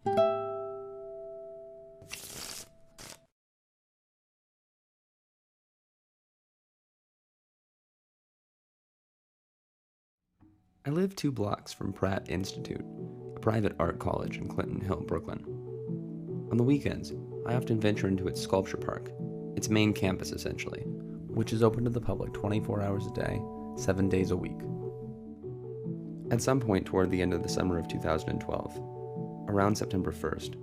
I live 2 blocks from Pratt Institute, a private art college in Clinton Hill, Brooklyn. On the weekends, I often venture into its sculpture park, its main campus essentially, which is open to the public 24 hours a day, 7 days a week. At some point toward the end of the summer of 2012, around September 1st,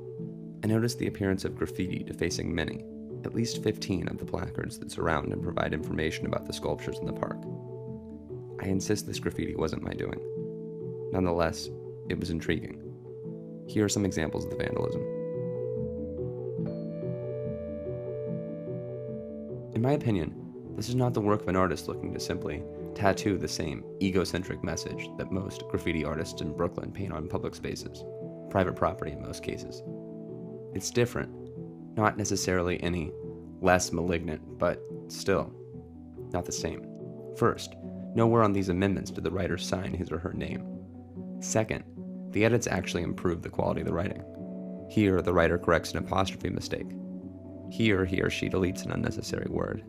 I noticed the appearance of graffiti defacing many, at least 15 of the placards that surround and provide information about the sculptures in the park. I insist this graffiti wasn't my doing. Nonetheless, it was intriguing. Here are some examples of the vandalism. In my opinion, this is not the work of an artist looking to simply tattoo the same egocentric message that most graffiti artists in Brooklyn paint on public spaces, private property in most cases. It's different, not necessarily any less malignant, but still, not the same. First, nowhere on these amendments did the writer sign his or her name. Second, the edits actually improve the quality of the writing. Here, the writer corrects an apostrophe mistake. Here, he or she deletes an unnecessary word.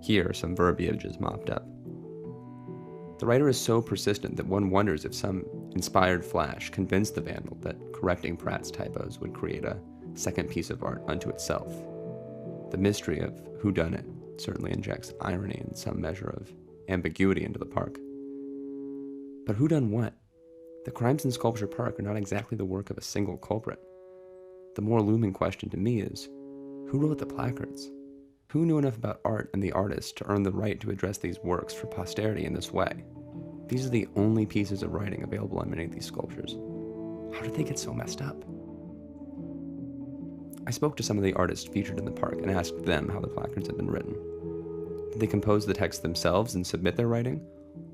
Here, some verbiage is mopped up. The writer is so persistent that one wonders if some inspired flash convinced the vandal that correcting Pratt's typos would create a second piece of art unto itself. The mystery of whodunit certainly injects irony and some measure of ambiguity into the park. But who done what? The crimes in Sculpture Park are not exactly the work of a single culprit. The more looming question to me is, who wrote the placards? Who knew enough about art and the artist to earn the right to address these works for posterity in this way? These are the only pieces of writing available on many of these sculptures. How did they get so messed up? I spoke to some of the artists featured in the park and asked them how the placards had been written. Did they compose the text themselves and submit their writing,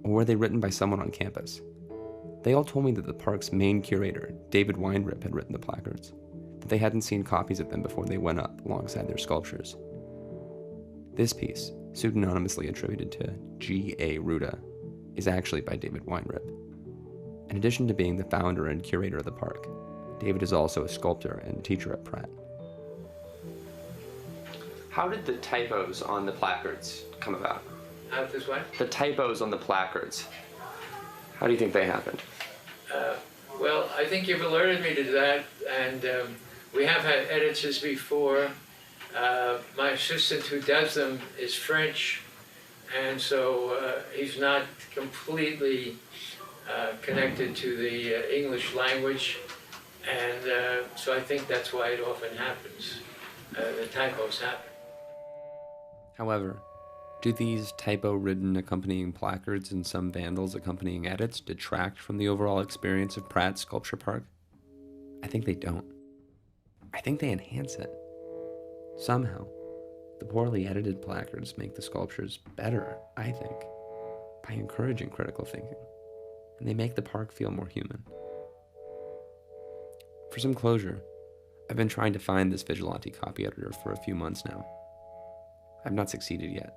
or were they written by someone on campus? They all told me that the park's main curator, David Weinrib, had written the placards, that they hadn't seen copies of them before they went up alongside their sculptures. This piece, pseudonymously attributed to G.A. Ruda, is actually by David Weinrib. In addition to being the founder and curator of the park, David is also a sculptor and teacher at Pratt. How did the typos on the placards come about? How this what? The typos on the placards. How do you think they happened? Well, I think you've alerted me to that, and we have had editors before. My assistant who does them is French, and so he's not completely connected to the English language, and so I think that's why it often happens. The typos happen. However, do these typo-ridden accompanying placards and some vandals accompanying edits detract from the overall experience of Pratt Sculpture Park? I think they don't. I think they enhance it. Somehow, the poorly edited placards make the sculptures better, I think, by encouraging critical thinking, and they make the park feel more human. For some closure, I've been trying to find this Vigilante copy editor for a few months now. I've not succeeded yet.